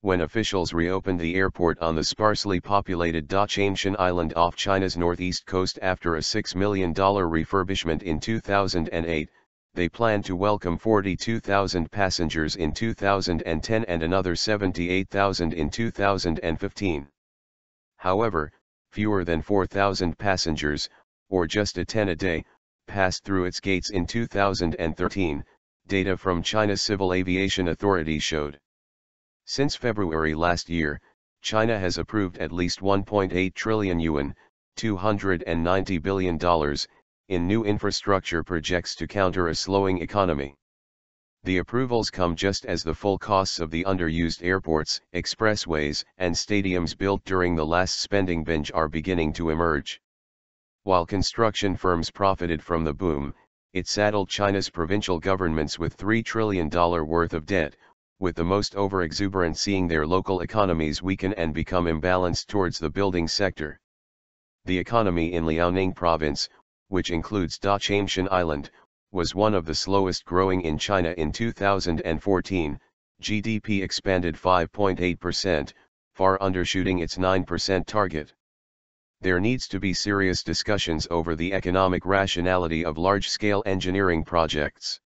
when officials reopened the airport on the sparsely populated Dachangshan island off China's northeast coast after a $6 million refurbishment in 2008, they plan to welcome 42,000 passengers in 2010 and another 78,000 in 2015. However, fewer than 4,000 passengers, or just a 10 a day, passed through its gates in 2013, data from China's Civil Aviation Authority showed. Since February last year, China has approved at least 1.8 trillion yuan, $290 billion, in new infrastructure projects to counter a slowing economy. The approvals come just as the full costs of the underused airports, expressways, and stadiums built during the last spending binge are beginning to emerge. While construction firms profited from the boom, it saddled China's provincial governments with $3 trillion worth of debt, with the most over-exuberant seeing their local economies weaken and become imbalanced towards the building sector. The economy in Liaoning province, which includes Dachangshan Island, was one of the slowest growing in China in 2014, GDP expanded 5.8%, far undershooting its 9% target. There needs to be serious discussions over the economic rationality of large-scale engineering projects.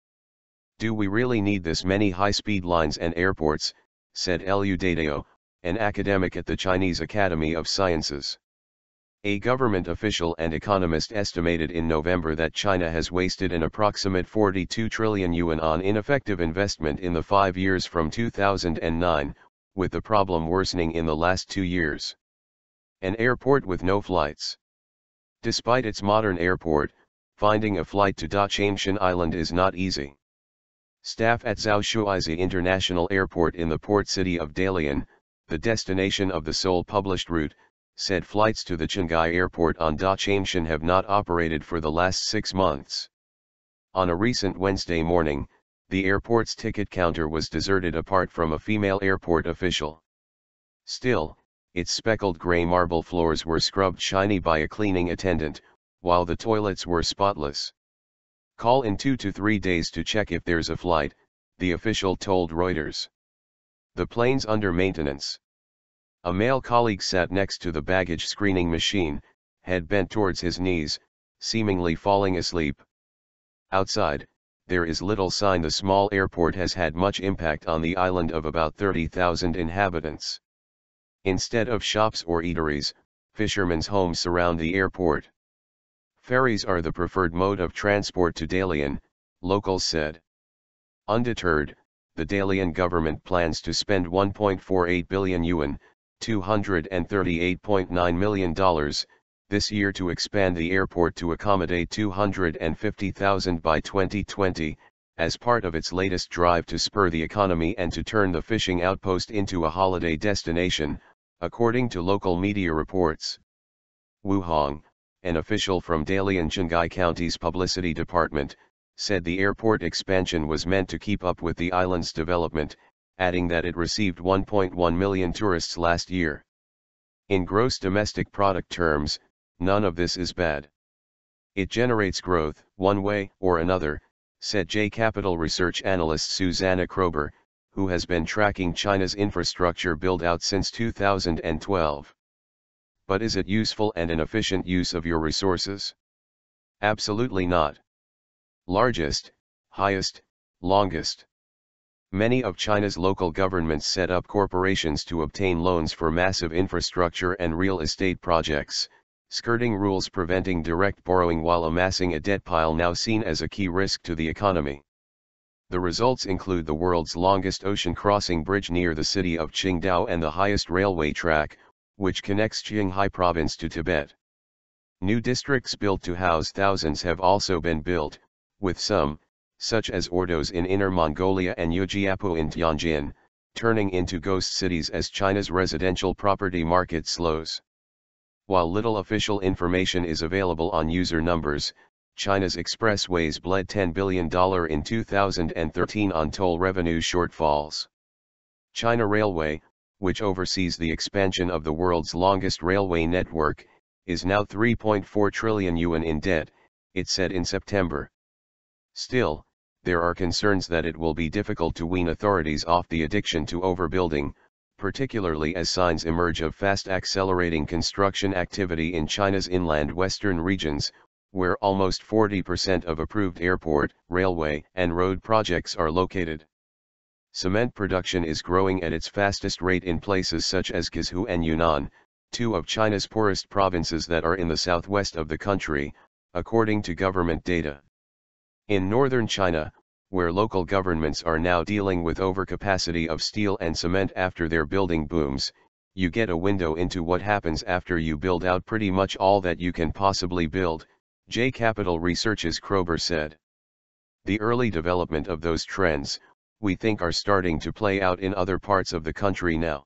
Do we really need this many high-speed lines and airports, said Liu Dadao, an academic at the Chinese Academy of Sciences. A government official and economist estimated in November that China has wasted an approximate 42 trillion yuan on ineffective investment in the 5 years from 2009, with the problem worsening in the last 2 years. An airport with no flights. Despite its modern airport, finding a flight to Dachangshan Island is not easy. Staff at Zhoushuizi International Airport in the port city of Dalian, the destination of the sole published route, said flights to the Qinghai Airport on Dachangshan have not operated for the last 6 months. On a recent Wednesday morning, the airport's ticket counter was deserted apart from a female airport official. Still, its speckled gray marble floors were scrubbed shiny by a cleaning attendant, while the toilets were spotless. Call in 2 to 3 days to check if there's a flight, the official told Reuters. The plane's under maintenance. A male colleague sat next to the baggage screening machine, head bent towards his knees, seemingly falling asleep. Outside, there is little sign the small airport has had much impact on the island of about 30,000 inhabitants. Instead of shops or eateries, fishermen's homes surround the airport. Ferries are the preferred mode of transport to Dalian, locals said. Undeterred, the Dalian government plans to spend 1.48 billion yuan, $238.9 million, this year to expand the airport to accommodate 250,000 by 2020, as part of its latest drive to spur the economy and to turn the fishing outpost into a holiday destination, according to local media reports. Wu Hong, an official from Dalian Qinghai County's publicity department, said the airport expansion was meant to keep up with the island's development, adding that it received 1.1 million tourists last year. In gross domestic product terms, none of this is bad. It generates growth, one way or another, said J Capital research analyst Susanna Krober, who has been tracking China's infrastructure build-out since 2012. But is it useful and an efficient use of your resources? Absolutely not. Largest, highest, longest. Many of China's local governments set up corporations to obtain loans for massive infrastructure and real estate projects, skirting rules preventing direct borrowing while amassing a debt pile now seen as a key risk to the economy. The results include the world's longest ocean crossing bridge near the city of Qingdao and the highest railway track, which connects Qinghai province to Tibet. New districts built to house thousands have also been built, with some, such as Ordos in Inner Mongolia and Yujiapu in Tianjin, turning into ghost cities as China's residential property market slows. While little official information is available on user numbers, China's expressways bled $10 billion in 2013 on toll revenue shortfalls. China Railway, which oversees the expansion of the world's longest railway network, is now 3.4 trillion yuan in debt, it said in September. Still, there are concerns that it will be difficult to wean authorities off the addiction to overbuilding, particularly as signs emerge of fast accelerating construction activity in China's inland western regions, where almost 40% of approved airport, railway, and road projects are located. Cement production is growing at its fastest rate in places such as Guizhou and Yunnan, two of China's poorest provinces that are in the southwest of the country, according to government data. In northern China, where local governments are now dealing with overcapacity of steel and cement after their building booms, you get a window into what happens after you build out pretty much all that you can possibly build, J Capital Research's Krober said. The early development of those trends, we think, are starting to play out in other parts of the country now.